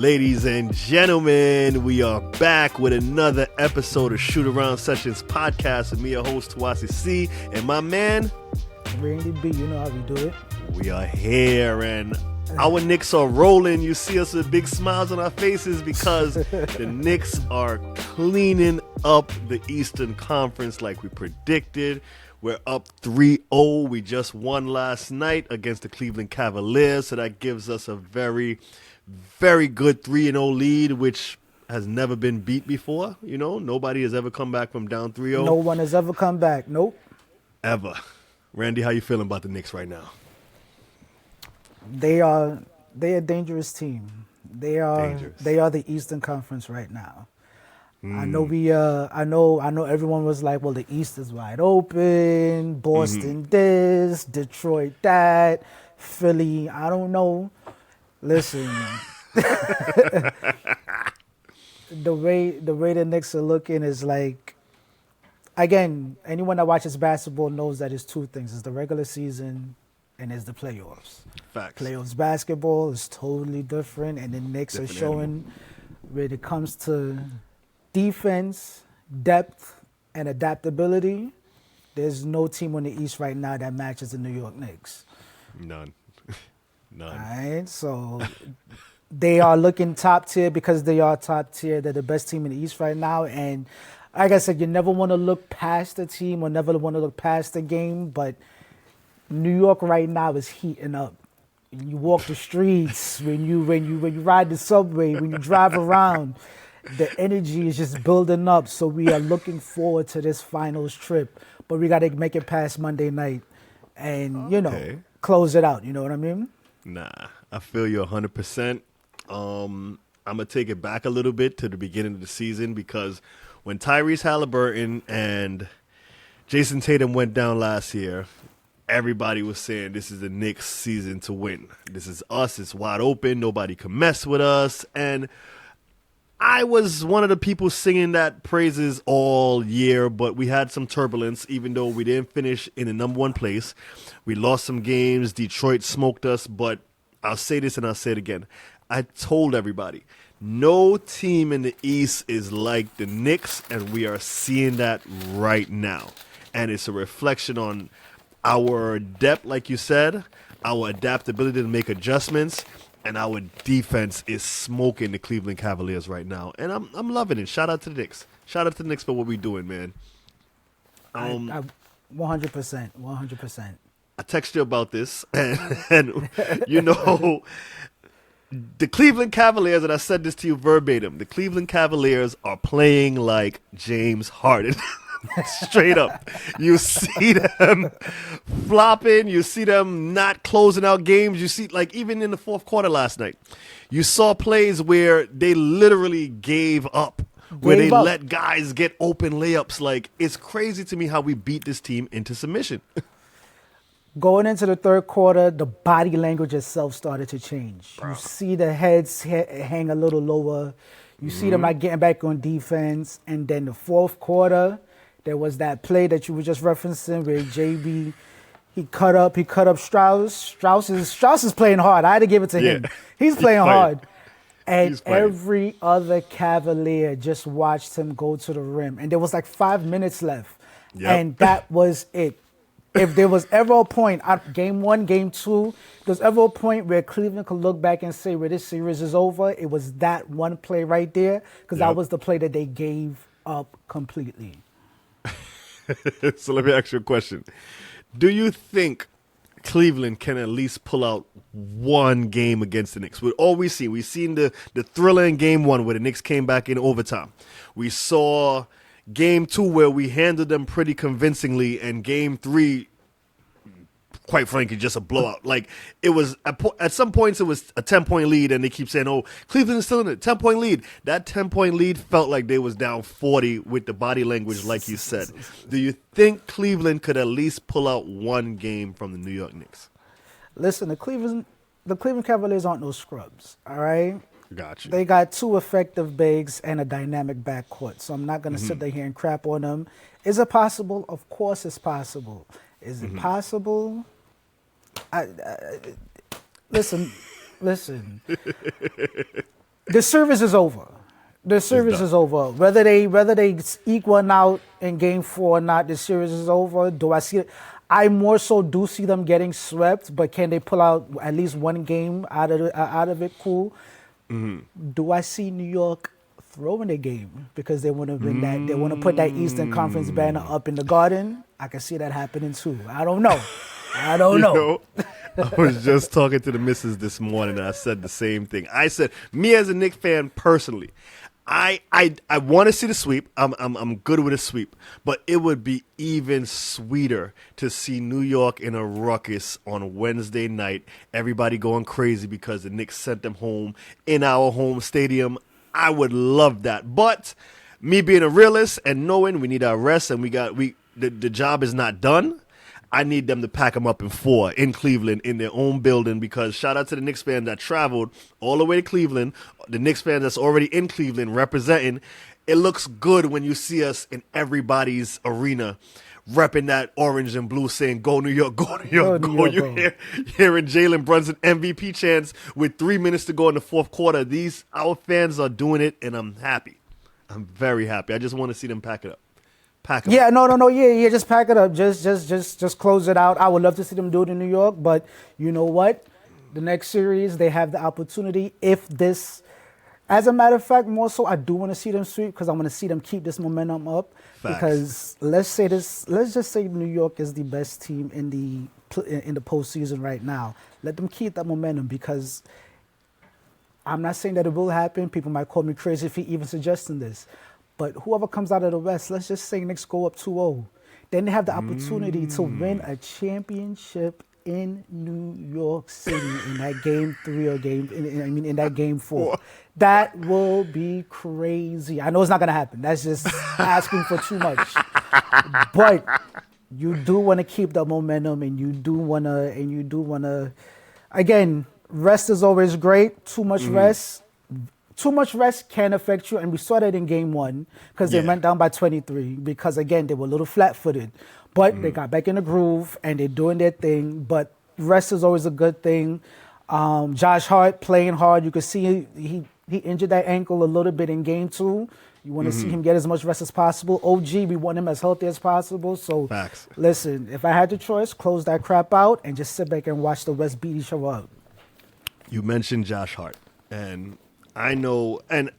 Ladies and gentlemen, we are back with another episode of Shootaround Sessions podcast with me, your host, Tawasi C, and my man, Randy B. You know how we do it. We are here, and our Knicks are rolling. You see us with big smiles on our faces because the Knicks are cleaning up the Eastern Conference like we predicted. We're up 3-0. We just won last night against the Cleveland Cavaliers, so that gives us a very good 3-0 lead, which has never been beat before. You know, nobody has ever come back from down 3-0. No one has ever come back. Nope. Ever. Randy, how you feeling about the Knicks right now? They're a dangerous team. They are Dangerous. They are the Eastern Conference right now. I know everyone was like, well, the East is wide open, Boston this, Detroit that, Philly, I don't know. Listen, the way the Knicks are looking is like, again, anyone that watches basketball knows that it's two things. It's the regular season and it's the playoffs. Facts. Playoffs basketball is totally different, and the Knicks are showing when it comes to defense, depth, and adaptability, there's no team on the East right now that matches the New York Knicks. None. All right, so they are looking top tier because they are top tier. They're the best team in the East right now. And like I said, you never want to look past the team or never want to look past the game, but New York right now is heating up. When you walk the streets, when you ride the subway, when you drive around, the energy is just building up. So we are looking forward to this finals trip, but we got to make it past Monday night and, close it out. You know what I mean? Nah, I feel you 100%. I'm going to take it back a little bit to the beginning of the season because when Tyrese Halliburton and Jason Tatum went down last year, everybody was saying this is the Knicks season to win. This is us. It's wide open. Nobody can mess with us. And I was one of the people singing that praises all year, but we had some turbulence, even though we didn't finish in the number one place. We lost some games. Detroit smoked us, but I'll say this and I'll say it again. I told everybody, no team in the East is like the Knicks, and we are seeing that right now. And it's a reflection on our depth, like you said, our adaptability to make adjustments, and our defense is smoking the Cleveland Cavaliers right now. And I'm loving it. Shout out to the Knicks. Shout out to the Knicks for what we're doing, man. 100%. 100%. I texted you about this, and the Cleveland Cavaliers, and I said this to you verbatim, the Cleveland Cavaliers are playing like James Harden. Straight up. You see them flopping. You see them not closing out games. You see, like, even in the fourth quarter last night, you saw plays where they literally gave up, where they let guys get open layups. Like, it's crazy to me how we beat this team into submission. Going into the third quarter, the body language itself started to change. Bro. You see the heads hang a little lower. You see them not getting back on defense. And then the fourth quarter, there was that play that you were just referencing where JB, he cut up Strauss. Strauss is playing hard. I had to give it to him. He's playing hard. And every other Cavalier just watched him go to the rim. And there was like 5 minutes left. Yep. And that was it. If there was ever a point, game one, game two, there's ever a point where Cleveland could look back and say, where this series is over, it was that one play right there, because that was the play that they gave up completely. So let me ask you a question. Do you think Cleveland can at least pull out one game against the Knicks? With all we've seen the thriller in game one where the Knicks came back in overtime. We saw game two where we handled them pretty convincingly, and game three, quite frankly, just a blowout. Like, it was at some points it was a 10-point lead, and they keep saying, "Oh, Cleveland is still in it, 10-point lead." That 10-point lead felt like they was down 40 with the body language, like you said. Do you think Cleveland could at least pull out one game from the New York Knicks? Listen, the Cleveland Cavaliers aren't no scrubs. All right. Got you. They got two effective bigs and a dynamic backcourt, so I'm not going to sit there here and crap on them. Is it possible? Of course it's possible. Is it possible? Listen. The service is over. The series is over. Whether they equal out in game 4 or not, the series is over. Do I see it? I more so do see them getting swept, but can they pull out at least one game out of it? Cool. Do I see New York throwing a game because they want to win that? They want to put that Eastern Conference banner up in the Garden. I can see that happening too. I don't know. I don't know. I was just talking to the missus this morning, and I said the same thing. I said, me as a Knicks fan personally, I want to see the sweep. I'm good with a sweep, but it would be even sweeter to see New York in a ruckus on Wednesday night. Everybody going crazy because the Knicks sent them home in our home stadium. I would love that, but me being a realist and knowing we need our rest and the job is not done. I need them to pack them up in 4 in Cleveland in their own building, because shout out to the Knicks fans that traveled all the way to Cleveland, the Knicks fans that's already in Cleveland representing. It looks good when you see us in everybody's arena repping that orange and blue saying, go New York, go New York, go. You're hearing Jalen Brunson MVP chants with 3 minutes to go in the fourth quarter. Our fans are doing it, and I'm happy. I'm very happy. I just want to see them pack it up. Yeah, no. Yeah. Just pack it up. Just close it out. I would love to see them do it in New York, but you know what? The next series, they have the opportunity. As a matter of fact, more so, I do want to see them sweep because I want to see them keep this momentum up. Facts. Because let's just say New York is the best team in the postseason right now. Let them keep that momentum, because I'm not saying that it will happen. People might call me crazy for even suggesting this. But whoever comes out of the West, let's just say Knicks go up 2-0. Then they have the opportunity to win a championship in New York City in that game 3 or in that game 4. That will be crazy. I know it's not going to happen. That's just asking for too much. But you do want to keep the momentum, and you do want to, again, rest is always great. Too much rest. Too much rest can affect you, and we saw that in game 1 because they went down by 23 because, again, they were a little flat-footed. But they got back in the groove, and they're doing their thing. But rest is always a good thing. Josh Hart playing hard. You could see he injured that ankle a little bit in game 2. You want to see him get as much rest as possible. OG, we want him as healthy as possible. So, Facts. Listen, if I had the choice, close that crap out and just sit back and watch the West beat each other up. You mentioned Josh Hart, and I know, and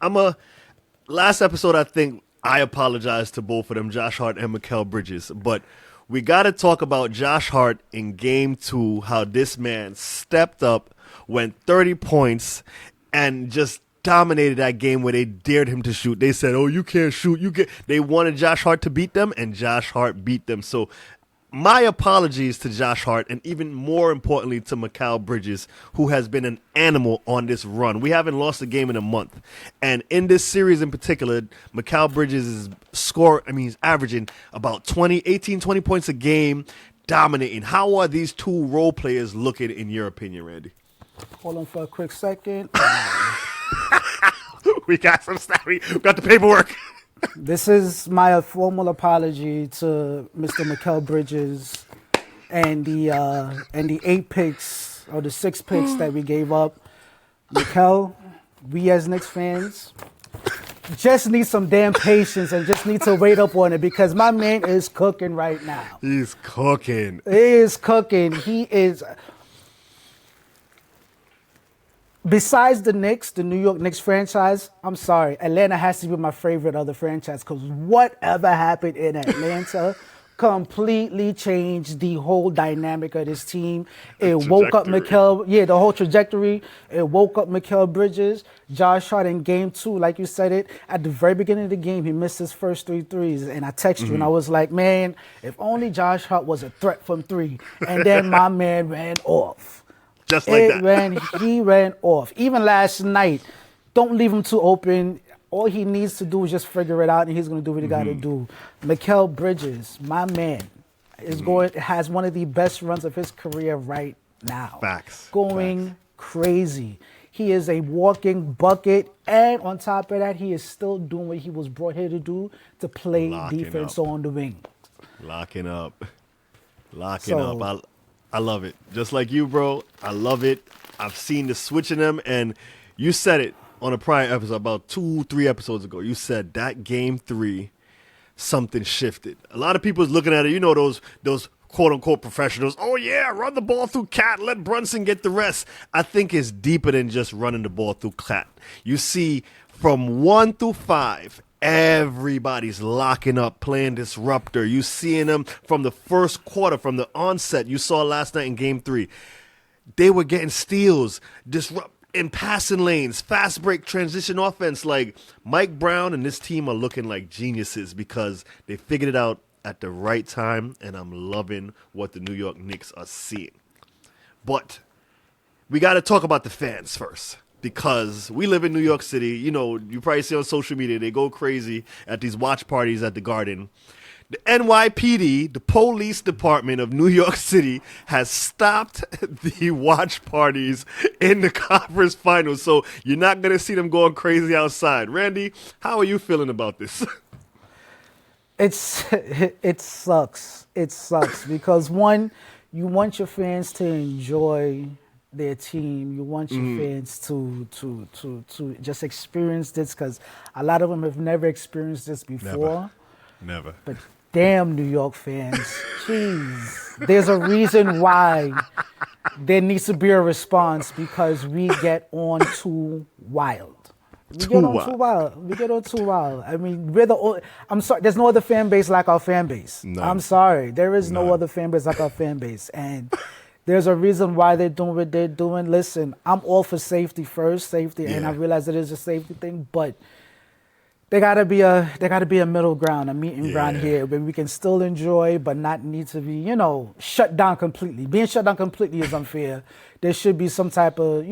last episode, I think I apologized to both of them, Josh Hart and Mikal Bridges, but we got to talk about Josh Hart in game 2, how this man stepped up, went 30 points, and just dominated that game where they dared him to shoot. They said, oh, you can't shoot. They wanted Josh Hart to beat them, and Josh Hart beat them. So my apologies to Josh Hart, and even more importantly to Mikal Bridges, who has been an animal on this run. We haven't lost a game in a month. And in this series in particular, Mikal Bridges is he's averaging about 20 points a game, dominating. How are these two role players looking in your opinion, Randy? Hold on for a quick second. We got some stuff. We got the paperwork. This is my formal apology to Mr. Mikal Bridges and the 8 picks or the 6 picks that we gave up. Mikal, we as Knicks fans just need some damn patience and just need to wait up on it, because my man is cooking right now. He's cooking. He is cooking. He is. Besides the Knicks, the New York Knicks franchise, I'm sorry, Atlanta has to be my favorite other franchise, because whatever happened in Atlanta completely changed the whole dynamic of this team. It woke up the whole trajectory. It woke up Mikal Bridges. Josh Hart in game 2, like you said it, at the very beginning of the game, he missed his first 3 threes. And I texted you and I was like, man, if only Josh Hart was a threat from 3. And then my man ran off. Just like that. He ran off. Even last night, don't leave him too open. All he needs to do is just figure it out, and he's going to do what he got to do. Mikal Bridges, my man, has one of the best runs of his career right now. Facts. Going crazy. He is a walking bucket, and on top of that, he is still doing what he was brought here to do, to play defense on the wing. Locking up. I love it. Just like you, bro. I love it. I've seen the switch in them, and you said it on a prior episode, about 2-3 episodes ago, you said that game 3, something shifted. A lot of people is looking at it, those quote-unquote professionals, oh yeah, run the ball through Cat, let Brunson get the rest. I think it's deeper than just running the ball through Cat. You see, from 1 through 5, everybody's locking up, playing disruptor. You seeing them from the first quarter, from the onset. You saw last night in game 3. They were getting steals, in passing lanes, fast break transition offense. Like Mike Brown and this team are looking like geniuses because they figured it out at the right time, and I'm loving what the New York Knicks are seeing. But we got to talk about the fans first because we live in New York City. You probably see on social media, they go crazy at these watch parties at the Garden. The NYPD, the police department of New York City, has stopped the watch parties in the conference finals, so you're not going to see them going crazy outside. Randy, how are you feeling about this? It sucks. It sucks because, one, you want your fans to enjoy their team. You want your fans to just experience this because a lot of them have never experienced this before. Never. But damn, New York fans, jeez. There's a reason why there needs to be a response because we get on too wild. We get on too wild. I mean, I'm sorry, there's no other fan base like our fan base. None. I'm sorry. There is no other fan base like our fan base. And there's a reason why they're doing what they're doing. Listen, I'm all for safety first, and I realize it is a safety thing, but there gotta be a middle ground, a meeting ground here where we can still enjoy but not need to be, shut down completely. Being shut down completely is unfair. There should be some type of,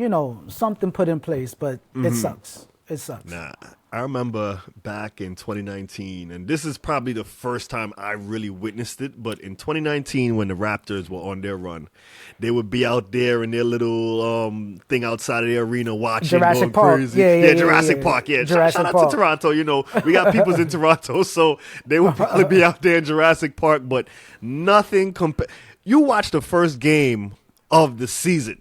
something put in place, but it sucks. It sucks. Nah, I remember back in 2019, and this is probably the first time I really witnessed it, but in 2019 when the Raptors were on their run, they would be out there in their little thing outside of the arena watching, Jurassic going Park. crazy. Yeah, Jurassic Park. Shout out to Toronto. We got peoples in Toronto, so they would probably be out there in Jurassic Park, but nothing You watch the first game of the season.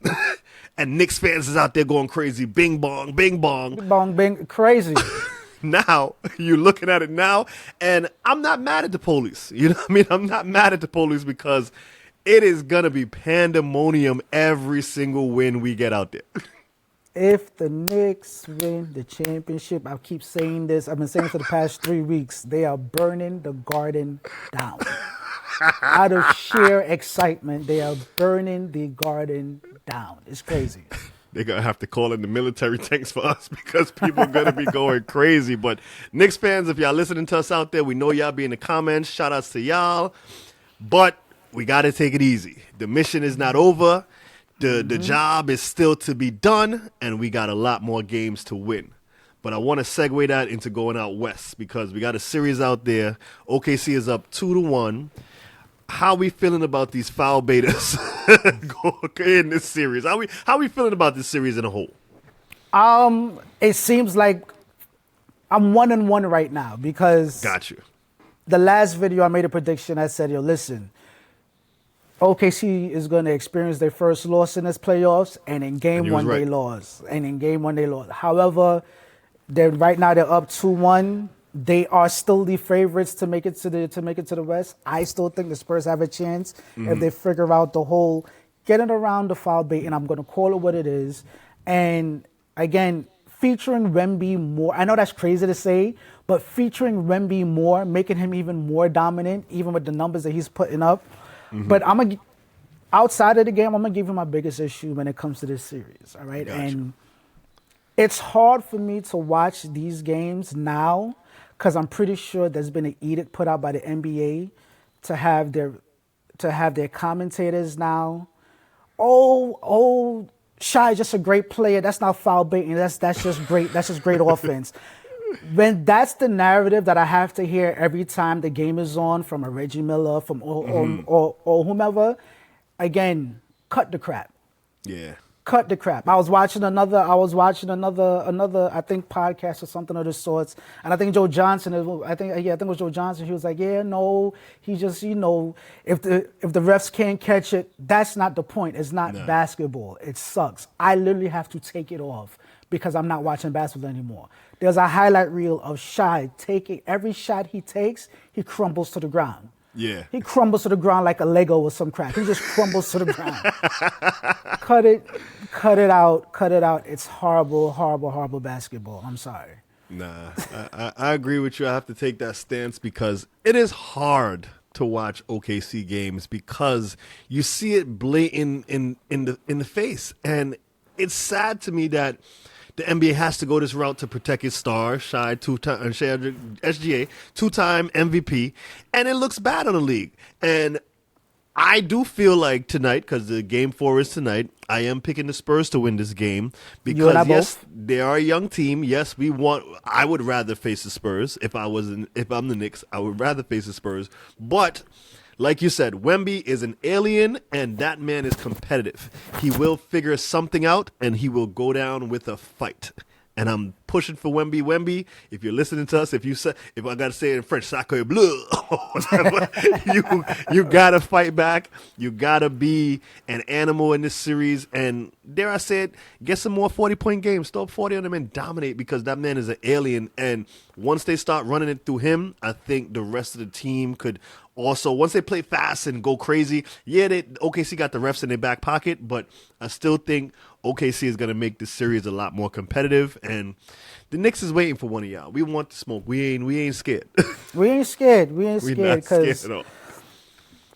And Knicks fans is out there going crazy. Bing bong, bing bong. Bing bong, bing, crazy. Now, you're looking at it now, and I'm not mad at the police. You know what I mean? I'm not mad at the police because it is going to be pandemonium every single win we get out there. If the Knicks win the championship, I keep saying this. I've been saying it for the past 3 weeks. They are burning the Garden down. Out of sheer excitement, they are burning the Garden down. It's crazy. They're going to have to call in the military tanks for us because people are going to be going crazy. But Knicks fans, if y'all listening to us out there, we know y'all be in the comments. Shout outs to y'all. But we got to take it easy. The mission is not over. The job is still to be done, and we got a lot more games to win. But I want to segue that into going out west because we got a series out there. OKC is up 2-1. How we feeling about these foul betas in this series? How we feeling about this series in a whole? It seems like I'm 1-1 right now because got you. The last video I made a prediction. I said, listen, OKC is going to experience their first loss in this playoffs, and in game one they lost. However, right now they're up 2-1. They are still the favorites to make it to the West. I still think the Spurs have a chance if they figure out the whole getting around the foul bait, and I'm going to call it what it is. And again, featuring Wemby more. I know that's crazy to say, but featuring Wemby more, making him even more dominant, even with the numbers that he's putting up. But outside of the game, I'm gonna give you my biggest issue when it comes to this series. All right, Gotcha. And it's hard for me to watch these games now because I'm pretty sure there's been an edict put out by the NBA to have their commentators now. Oh, Shai, just a great player. That's not foul baiting. That's just great. That's just great offense. When that's the narrative that I have to hear every time the game is on from a Reggie Miller, from or whomever, again, cut the crap. Yeah. Cut the crap. I was watching another, I think, podcast or something of the sorts, and I think Joe Johnson. I think it was Joe Johnson. He was like, he just, if the refs can't catch it, that's not the point. It's not basketball. It sucks. I literally have to take it off because I'm not watching basketball anymore. There's a highlight reel of Shai taking every shot he takes, he crumbles to the ground. Yeah. He crumbles to the ground like a Lego or some crap. He just crumbles to the ground. Cut it out. It's horrible basketball. I'm sorry. Nah, I agree with you. I have to take that stance because it is hard to watch OKC games because you see it blatant in the face, and it's sad to me that the NBA has to go this route to protect its star, SGA, two-time MVP, and it looks bad on the league. And I do feel like tonight, because the game 4 is tonight, I am picking the Spurs to win this game because yes, they are a young team. Yes, I would rather face the Spurs if I'm the Knicks. I would rather face the Spurs, but like you said, Wemby is an alien, and that man is competitive. He will figure something out, and he will go down with a fight. And I'm pushing for Wemby. Wemby, if you're listening to us, if I gotta say it in French, sacre bleu, you gotta fight back. You gotta be an animal in this series. And dare I say it, get some more 40-point games. Throw 40 on them and dominate, because that man is an alien. And once they start running it through him, I think the rest of the team could also, once they play fast and go crazy, OKC got the refs in their back pocket, but I still think OKC is going to make this series a lot more competitive, and the Knicks is waiting for one of y'all. We want the smoke. We ain't scared. We ain't scared because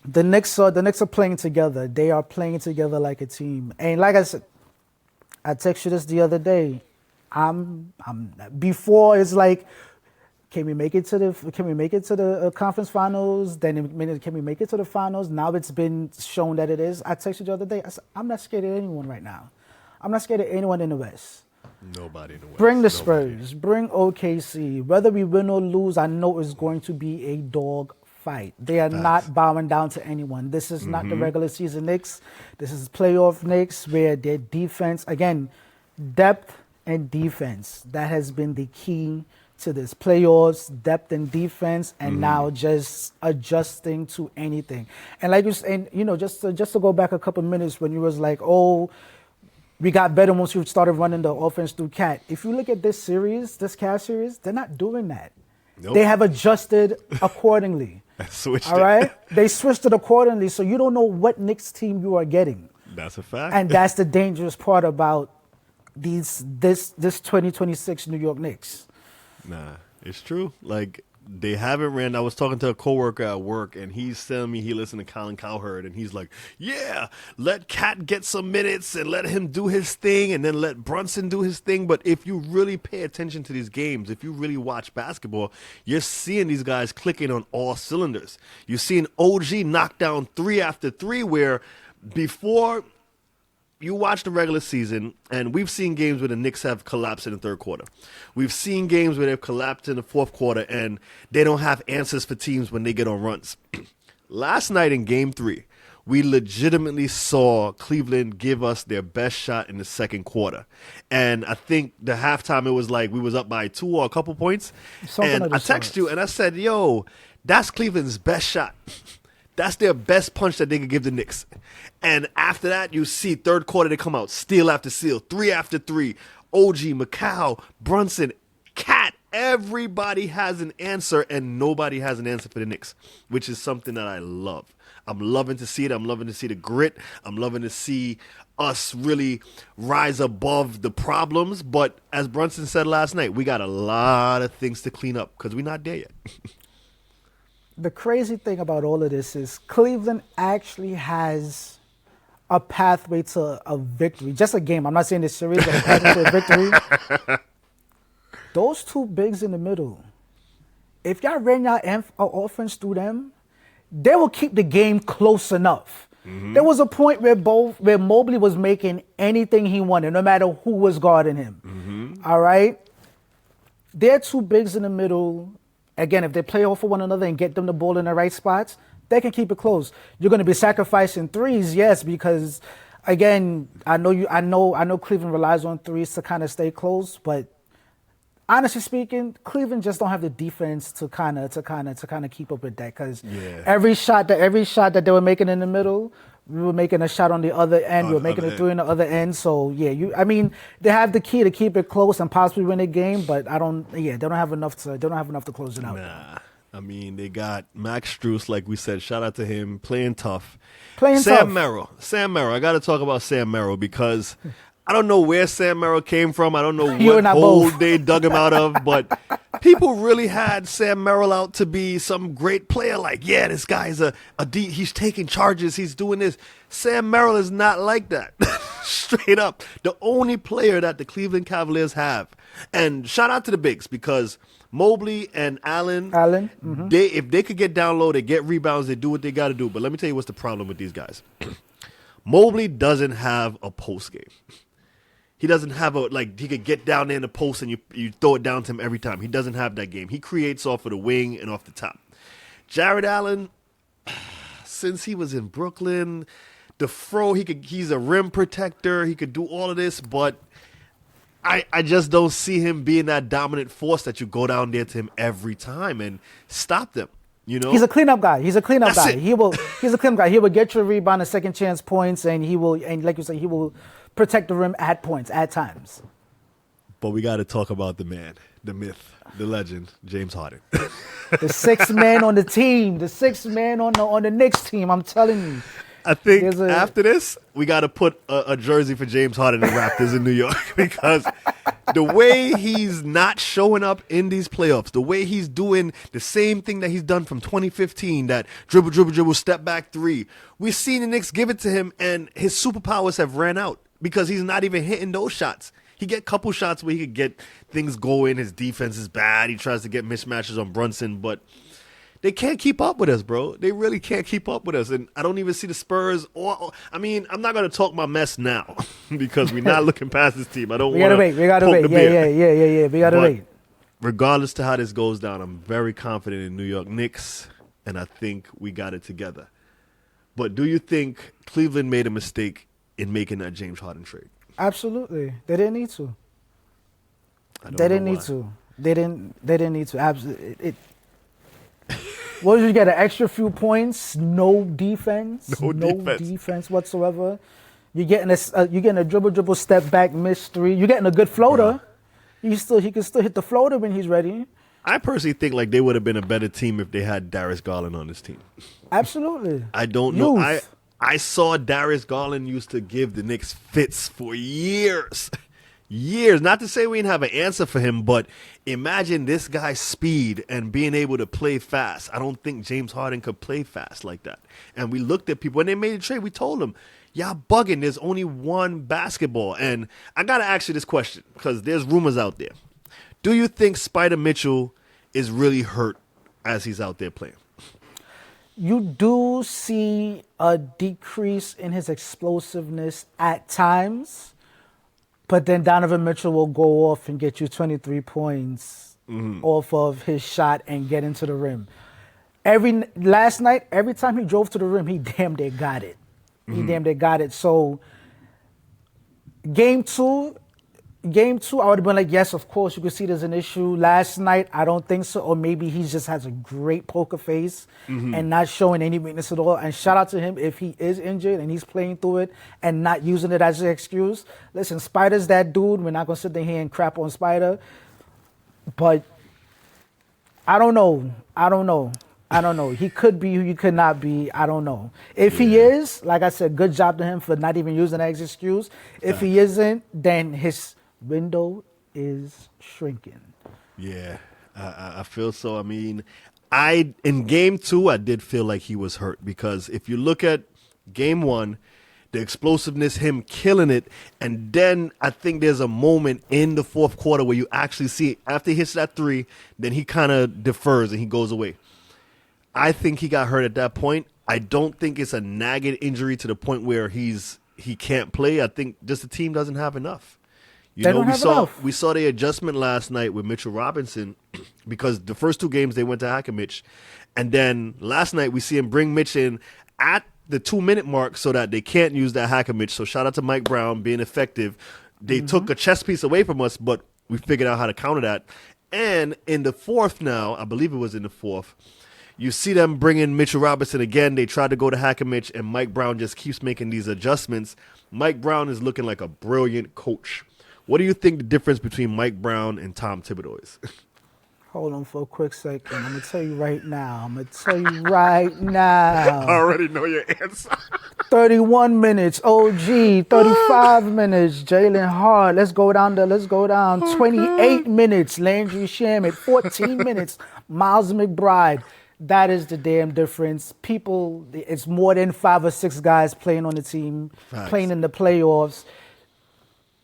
the Knicks are playing together. They are playing together like a team. And like I said, I texted you this the other day. Before it's like, can we make it to the conference finals? Then can we make it to the finals? Now it's been shown that it is. I texted you the other day. I said, I'm not scared of anyone right now. I'm not scared of anyone in the West. Nobody in the West. Bring the Spurs. Bring OKC. Whether we win or lose, I know it's going to be a dog fight. They are not bowing down to anyone. This is not the regular season Knicks. This is playoff Knicks, where their defense, again, depth and defense, that has been the key to this playoffs, depth and defense, and now just adjusting to anything. And like you said, just to go back a couple minutes when you was like, oh, we got better once we started running the offense through Cat. If you look at this Cavs series, they're not doing that. Nope. They have adjusted accordingly. Switched it. They switched it accordingly, so you don't know what Knicks team you are getting. That's a fact. And that's the dangerous part about this 2026 New York Knicks. Nah, it's true. Like, they haven't ran. I was talking to a coworker at work, and he's telling me he listened to Colin Cowherd, and he's like, yeah, let Cat get some minutes and let him do his thing, and then let Brunson do his thing. But if you really pay attention to these games, if you really watch basketball, you're seeing these guys clicking on all cylinders. You're seeing OG knock down 3 after 3, where before you watch the regular season, and we've seen games where the Knicks have collapsed in the third quarter. We've seen games where they've collapsed in the fourth quarter, and they don't have answers for teams when they get on runs. Last night in Game 3, we legitimately saw Cleveland give us their best shot in the second quarter. And I think the halftime, it was like we was up by 2 or a couple points. And I texted you, and I said, yo, that's Cleveland's best shot. That's their best punch that they could give the Knicks. And after that, you see third quarter, they come out, steal after steal, 3 after 3. OG, McCow, Brunson, Cat, everybody has an answer, and nobody has an answer for the Knicks, which is something that I love. I'm loving to see it. I'm loving to see the grit. I'm loving to see us really rise above the problems. But as Brunson said last night, we got a lot of things to clean up because we're not there yet. The crazy thing about all of this is Cleveland actually has a pathway to a victory. Just a game. I'm not saying this series, but a pathway to a victory. Those two bigs in the middle, if y'all ran y'all offense through them, they will keep the game close enough. There was a point where Mobley was making anything he wanted, no matter who was guarding him. All right? They're two bigs in the middle. Again, if they play off of one another and get them the ball in the right spots, they can keep it close. You're going to be sacrificing threes, yes, because again, I know Cleveland relies on threes to kind of stay close, but honestly speaking, Cleveland just don't have the defense to kind of keep up with that. Because every shot that they were making in the middle, We were making a shot on the other end. We were making a three on the other end. So, yeah, I mean, they have the key to keep it close and possibly win the game, but they don't have enough to close it out. Nah. I mean, they got Max Strus, like we said. Shout out to him, playing tough. Sam Merrill. I got to talk about Sam Merrill because I don't know where Sam Merrill came from. I don't know what hole they dug him out of, but people really had Sam Merrill out to be some great player. Like, yeah, this guy's he's taking charges. He's doing this. Sam Merrill is not like that. Straight up. The only player that the Cleveland Cavaliers have. And shout out to the bigs because Mobley and Allen, if they could get down low, they get rebounds, they do what they got to do. But let me tell you what's the problem with these guys. Mobley doesn't have a post game. He doesn't have he could get down there in the post and you throw it down to him every time. He doesn't have that game. He creates off of the wing and off the top. Jared Allen, since he was in Brooklyn, he's a rim protector. He could do all of this, but I just don't see him being that dominant force that you go down there to him every time and stop them. You know, he's a cleanup guy. He's a cleanup guy. He's a cleanup guy. He will get you a rebound, a second chance points, and like you say, he will protect the rim at points, at times. But we got to talk about the man, the myth, the legend, James Harden. The sixth man on the team, the sixth man on the Knicks team. I'm telling you. I think after this, we got to put a jersey for James Harden and Raptors in New York because the way he's not showing up in these playoffs, the way he's doing the same thing that he's done from 2015, that dribble, step back three. We've seen the Knicks give it to him, and his superpowers have ran out because he's not even hitting those shots. He get a couple shots where he could get things going. His defense is bad. He tries to get mismatches on Brunson, but they can't keep up with us, bro. They really can't keep up with us. And I don't even see the Spurs. I'm not going to talk my mess now because we're not looking past this team. I don't want to wait. We got to wait. Yeah. We got to wait. Regardless to how this goes down, I'm very confident in New York Knicks, and I think we got it together. But do you think Cleveland made a mistake in making that James Harden trade? Absolutely. They didn't need to. They didn't need to. Absolutely. What did you get? An extra few points, no defense, no defense whatsoever. You're getting a dribble step back miss three. You're getting a good floater. He can still hit the floater when he's ready. I personally think like they would have been a better team if they had Darius Garland on this team. Absolutely. I don't know. I saw Darius Garland used to give the Knicks fits for years. Years. Not to say we didn't have an answer for him, but imagine this guy's speed and being able to play fast. I don't think James Harden could play fast like that. And we looked at people, when they made a trade, we told them, y'all bugging. There's only one basketball. And I got to ask you this question because there's rumors out there. Do you think Spider Mitchell is really hurt as he's out there playing? You do see a decrease in his explosiveness at times. But then Donovan Mitchell will go off and get you 23 points off of his shot and get into the rim. Last night, every time he drove to the rim, he damn near got it. So game two, I would have been like, yes, of course, you could see there's an issue. Last night, I don't think so. Or maybe he just has a great poker face and not showing any weakness at all. And shout out to him if he is injured and he's playing through it and not using it as an excuse. Listen, Spider's that dude. We're not going to sit there here and crap on Spider. But I don't know. He could be who he could not be. I don't know. If he is, like I said, good job to him for not even using that as an excuse. If he isn't, then his window is shrinking. Yeah, I feel so. I mean, in game two, I did feel like he was hurt because if you look at game one, the explosiveness, him killing it, and then I think there's a moment in the fourth quarter where you actually see after he hits that three, then he kind of defers and he goes away. I think he got hurt at that point. I don't think it's a nagging injury to the point where he can't play. I think just the team doesn't have enough. We saw the adjustment last night with Mitchell Robinson because the first two games they went to Hackemich. And then last night we see him bring Mitch in at the 2-minute mark so that they can't use that Hackemich. So shout out to Mike Brown being effective. They took a chess piece away from us, but we figured out how to counter that. And in the fourth now, I believe it was in the fourth, You see them bring in Mitchell Robinson again. They tried to go to Hackemich, and Mike Brown just keeps making these adjustments. Mike Brown is looking like a brilliant coach. What do you think the difference between Mike Brown and Tom Thibodeau is? Hold on for a quick second. I'm going to tell you right now. I already know your answer. 31 minutes, OG. 35 minutes, Jalen Hart. Let's go down. 28 minutes, Landry Shamet. 14 minutes, Miles McBride. That is the damn difference. People, it's more than 5 or 6 guys playing on the team, playing in the playoffs.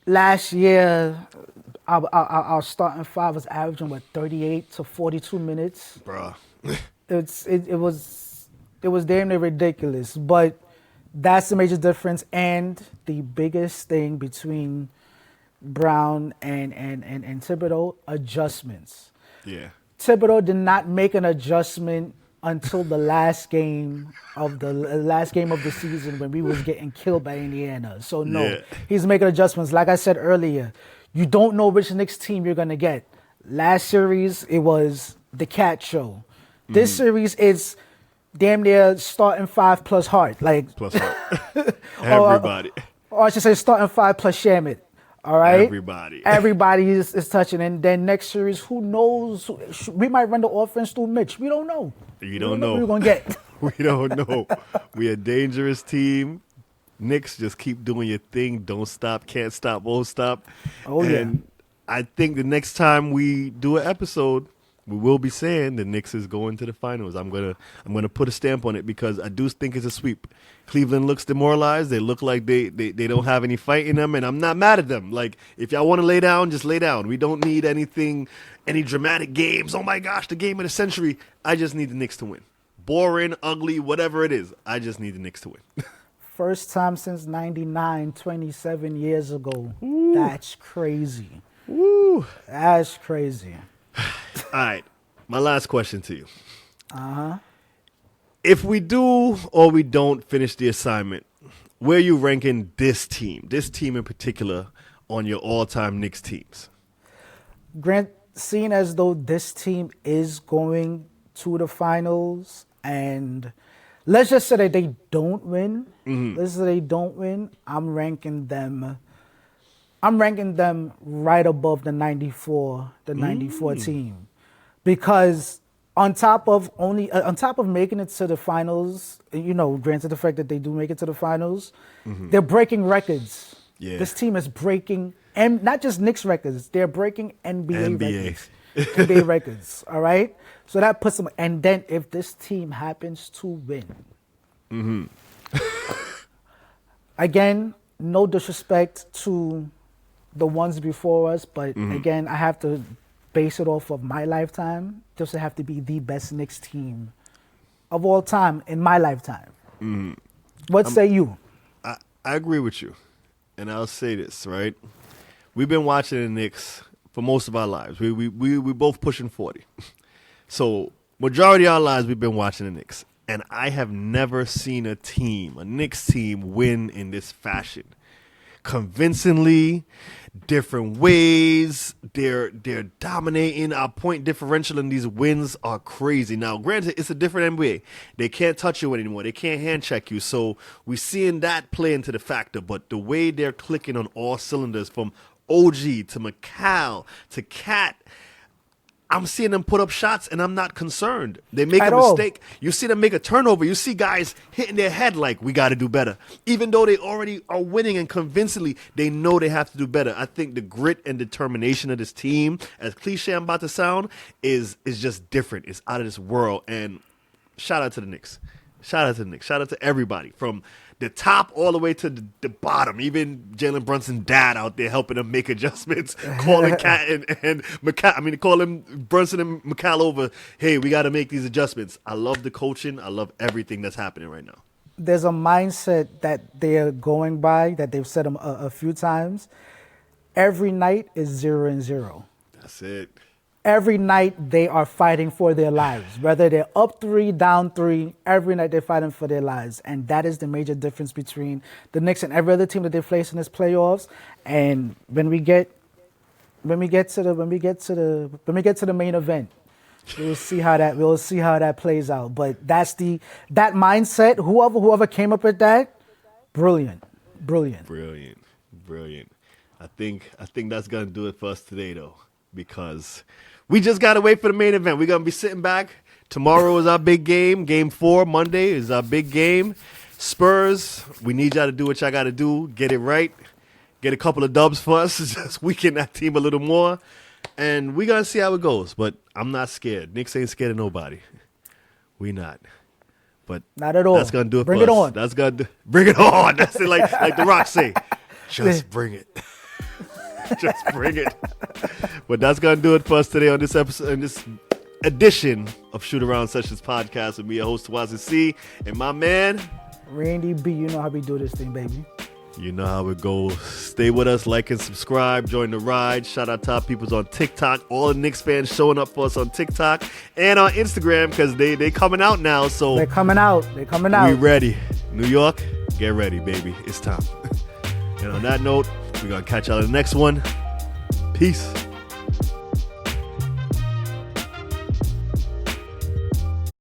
Last year, our starting 5 was averaging 38 to 42 minutes. Bruh. It was damn near ridiculous. But that's the major difference, and the biggest thing between Brown and Thibodeau, adjustments. Yeah. Thibodeau did not make an adjustment until the last game of the season when we was getting killed by Indiana. So no, he's making adjustments. Like I said earlier, you don't know which Knicks team you're gonna get. Last series it was the Cat Show. This series is damn near starting 5 plus Hart, like plus Hart. Everybody. Or I should say starting 5 plus Shamet. All right, everybody is touching, and then next series, who knows? We might run the offense through Mitch. We don't know. You don't know. Who we're gonna get. We don't know. We a dangerous team. Knicks, just keep doing your thing. Don't stop. Can't stop. Won't stop. Oh and I think the next time we do an episode, we will be saying the Knicks is going to the finals. I'm gonna put a stamp on it because I do think it's a sweep. Cleveland looks demoralized. They look like they don't have any fight in them, and I'm not mad at them. Like, if y'all want to lay down, just lay down. We don't need any dramatic games. Oh my gosh, the game of the century. I just need the Knicks to win. Boring, ugly, whatever it is. I just need the Knicks to win. First time since '99, 27 years ago. Ooh. That's crazy. Woo. That's crazy. All right, my last question to you. If we do or we don't finish the assignment, where are you ranking this team in particular, on your all-time Knicks teams? Grant, seeing as though this team is going to the finals, and let's just say that they don't win. Let's say they don't win. I'm ranking them right above the 94 team, because on top of making it to the finals, granted the fact that they do make it to the finals, they're breaking records. Yeah. This team is breaking, and not just Knicks records, they're breaking NBA records. NBA records, all right? So that puts them, and then if this team happens to win, again, no disrespect to the ones before us, but again, I have to base it off of my lifetime. This would have to be the best Knicks team of all time in my lifetime. What say you? I agree with you, and I'll say this, right? We've been watching the Knicks for most of our lives. We both pushing 40. So majority of our lives we've been watching the Knicks, and I have never seen a Knicks team win in this fashion. Convincingly, different ways. They're dominating. Our point differential in these wins are crazy. Now, granted, it's a different NBA. They can't touch you anymore. They can't hand check you. So we're seeing that play into the factor. But the way they're clicking on all cylinders, from OG to McCall to Cat, I'm seeing them put up shots, and I'm not concerned. They make a mistake. You see them make a turnover. You see guys hitting their head like, we got to do better. Even though they already are winning, and convincingly, they know they have to do better. I think the grit and determination of this team, as cliche I'm about to sound, is just different. It's out of this world. And shout out to the Knicks. Shout out to the Knicks. Shout out to everybody, from the top all the way to the bottom. Even Jalen Brunson's dad out there helping them make adjustments, calling Cat and McCall. Calling Brunson and McCall over. Hey, we got to make these adjustments. I love the coaching. I love everything that's happening right now. There's a mindset that they're going by, that they've said a few times. Every night is 0-0. That's it. Every night they are fighting for their lives. Whether they're up 3, down 3, every night they're fighting for their lives. And that is the major difference between the Knicks and every other team that they face in this playoffs. And when we get to the main event, We'll see how that plays out. But that mindset. Whoever came up with that, brilliant. I think that's gonna do it for us today, though, because we just gotta wait for the main event. We're gonna be sitting back. Tomorrow is our big game. Game 4 Monday is our big game. Spurs, we need y'all to do what y'all gotta do. Get it right. Get a couple of dubs for us. Just weaken that team a little more. And we're going to see how it goes. But I'm not scared. Knicks ain't scared of nobody. We not. But not at all. That's going to do it bring for it us. On. That's going to bring it on. That's it, like The Rock say. Just bring it. Just bring it. But that's going to do it for us today on this episode, in this edition of Shootaround Sessions podcast with me, your host, Tawasi C, and my man, Randy B. You know how we do this thing, baby. You know how it goes. Stay with us, like and subscribe, join the ride. Shout out to our peoples on TikTok. All the Knicks fans showing up for us on TikTok and on Instagram because they coming out now. So they're coming out. We ready. New York, get ready, baby. It's time. And on that note, we're going to catch y'all in the next one. Peace.